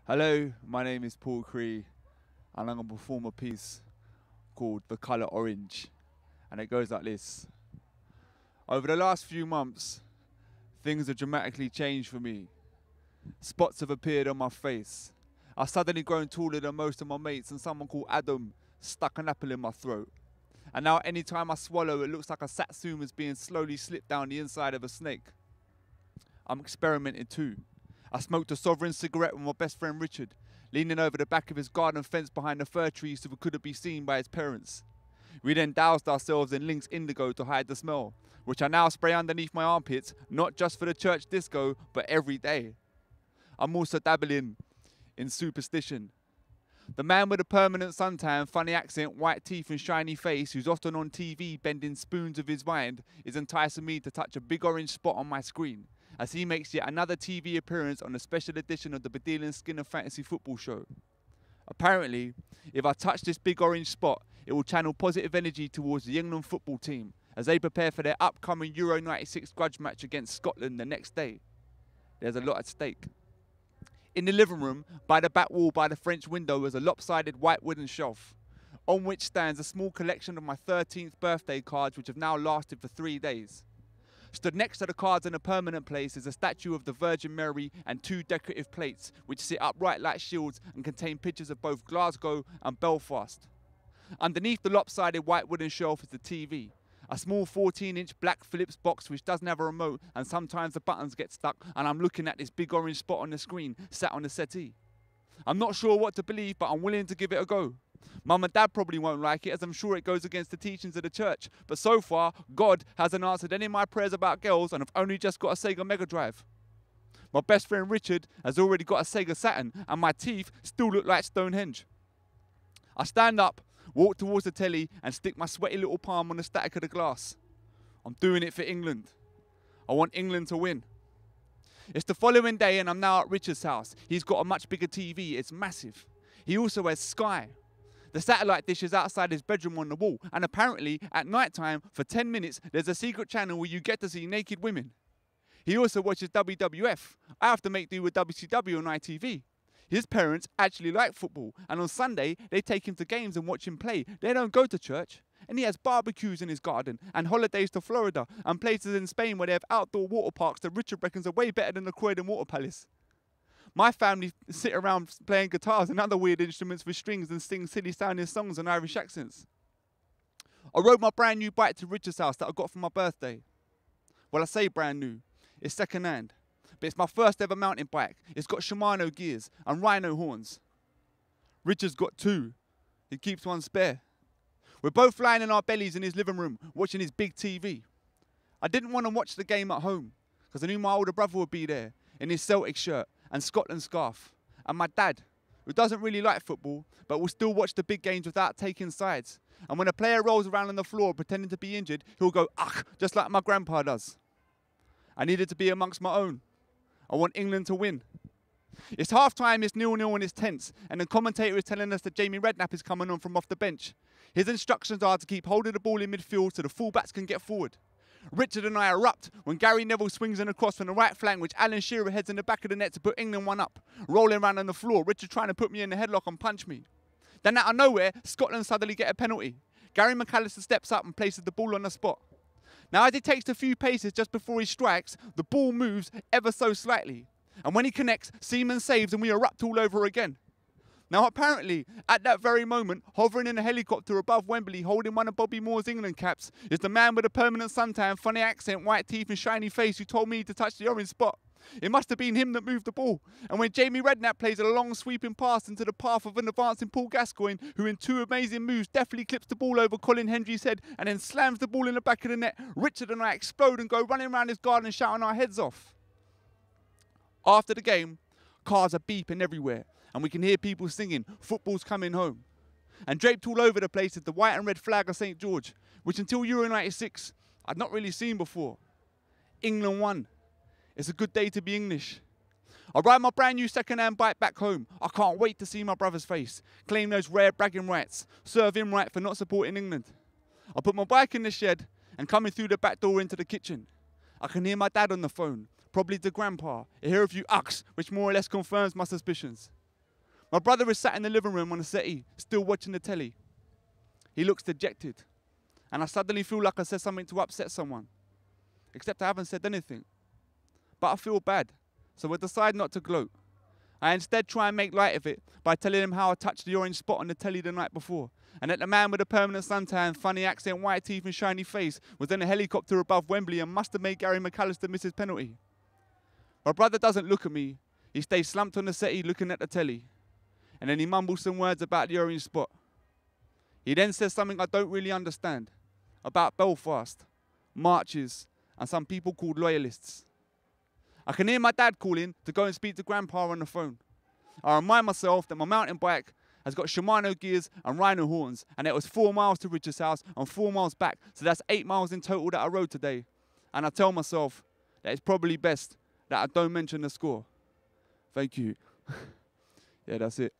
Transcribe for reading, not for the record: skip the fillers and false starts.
Hello, my name is Paul Cree, and I'm going to perform a piece called The Colour Orange. And it goes like this. Over the last few months, things have dramatically changed for me. Spots have appeared on my face. I've suddenly grown taller than most of my mates, and someone called Adam stuck an apple in my throat. And now any time I swallow, it looks like a satsuma's being slowly slipped down the inside of a snake. I'm experimenting too. I smoked a sovereign cigarette with my best friend Richard, leaning over the back of his garden fence behind the fir trees so we couldn't be seen by his parents. We then doused ourselves in Lynx Indigo to hide the smell, which I now spray underneath my armpits, not just for the church disco, but every day. I'm also dabbling in superstition. The man with a permanent suntan, funny accent, white teeth and shiny face, who's often on TV bending spoons of his mind, is enticing me to touch a big orange spot on my screen, as he makes yet another TV appearance on a special edition of the Bedelia Skinner Fantasy Football Show. Apparently, if I touch this big orange spot, it will channel positive energy towards the England football team as they prepare for their upcoming Euro 96 grudge match against Scotland the next day. There's a lot at stake. In the living room, by the back wall by the French window, is a lopsided white wooden shelf, on which stands a small collection of my 13th birthday cards, which have now lasted for 3 days. Stood next to the cards in a permanent place is a statue of the Virgin Mary and 2 decorative plates, which sit upright like shields and contain pictures of both Glasgow and Belfast. Underneath the lopsided white wooden shelf is the TV, a small 14-inch black Philips box which doesn't have a remote, and sometimes the buttons get stuck, and I'm looking at this big orange spot on the screen sat on the settee. I'm not sure what to believe, but I'm willing to give it a go. Mum and Dad probably won't like it, as I'm sure it goes against the teachings of the church, but so far, God hasn't answered any of my prayers about girls, and I've only just got a Sega Mega Drive. My best friend Richard has already got a Sega Saturn, and my teeth still look like Stonehenge. I stand up, walk towards the telly, and stick my sweaty little palm on the static of the glass. I'm doing it for England. I want England to win. It's the following day, and I'm now at Richard's house. He's got a much bigger TV. It's massive. He also has Sky. The satellite dish is outside his bedroom on the wall, and apparently, at night time, for 10 minutes, there's a secret channel where you get to see naked women. He also watches WWF. I have to make do with WCW on ITV. His parents actually like football, and on Sunday, they take him to games and watch him play. They don't go to church. And he has barbecues in his garden, and holidays to Florida, and places in Spain where they have outdoor water parks that Richard reckons are way better than the Croydon Water Palace. My family sit around playing guitars and other weird instruments with strings and sing silly sounding songs in Irish accents. I rode my brand new bike to Richard's house that I got for my birthday. Well, I say brand new. It's second hand. But it's my first ever mountain bike. It's got Shimano gears and rhino horns. Richard's got 2. He keeps one spare. We're both lying in our bellies in his living room, watching his big TV. I didn't want to watch the game at home, because I knew my older brother would be there, in his Celtic shirt and Scotland scarf. And my dad, who doesn't really like football, but will still watch the big games without taking sides. And when a player rolls around on the floor pretending to be injured, he'll go, "Ugh," just like my grandpa does. I needed to be amongst my own. I want England to win. It's half-time, it's 0-0 and it's tense, and the commentator is telling us that Jamie Redknapp is coming on from off the bench. His instructions are to keep holding the ball in midfield so the fullbacks can get forward. Richard and I erupt when Gary Neville swings in a cross from the right flank, which Alan Shearer heads in the back of the net to put England 1 up. Rolling around on the floor, Richard trying to put me in the headlock and punch me. Then out of nowhere, Scotland suddenly get a penalty. Gary McAllister steps up and places the ball on the spot. Now as he takes a few paces just before he strikes, the ball moves ever so slightly. And when he connects, Seaman saves and we erupt all over again. Now apparently, at that very moment, hovering in a helicopter above Wembley holding one of Bobby Moore's England caps, is the man with a permanent suntan, funny accent, white teeth and shiny face who told me to touch the orange spot. It must have been him that moved the ball. And when Jamie Redknapp plays a long sweeping pass into the path of an advancing Paul Gascoigne, who in 2 amazing moves deftly clips the ball over Colin Hendry's head and then slams the ball in the back of the net, Richard and I explode and go running around his garden shouting our heads off. After the game, cars are beeping everywhere, and we can hear people singing, "Football's coming home." And draped all over the place is the white and red flag of St. George, which until Euro 96, I'd not really seen before. England won. It's a good day to be English. I ride my brand new second-hand bike back home. I can't wait to see my brother's face, claim those rare bragging rights, serve him right for not supporting England. I put my bike in the shed and coming through the back door into the kitchen. I can hear my dad on the phone, probably to Grandpa. I hear a few ucks, which more or less confirms my suspicions. My brother is sat in the living room on the settee, still watching the telly. He looks dejected. And I suddenly feel like I said something to upset someone. Except I haven't said anything. But I feel bad, so I decide not to gloat. I instead try and make light of it by telling him how I touched the orange spot on the telly the night before, and that the man with a permanent suntan, funny accent, white teeth and shiny face was in a helicopter above Wembley and must have made Gary McAllister miss his penalty. My brother doesn't look at me. He stays slumped on the settee looking at the telly, and then he mumbles some words about the orange spot. He then says something I don't really understand, about Belfast, marches, and some people called loyalists. I can hear my dad calling to go and speak to Grandpa on the phone. I remind myself that my mountain bike has got Shimano gears and rhino horns, and it was 4 miles to Richard's house and 4 miles back, so that's 8 miles in total that I rode today. And I tell myself that it's probably best that I don't mention the score. Thank you. Yeah, that's it.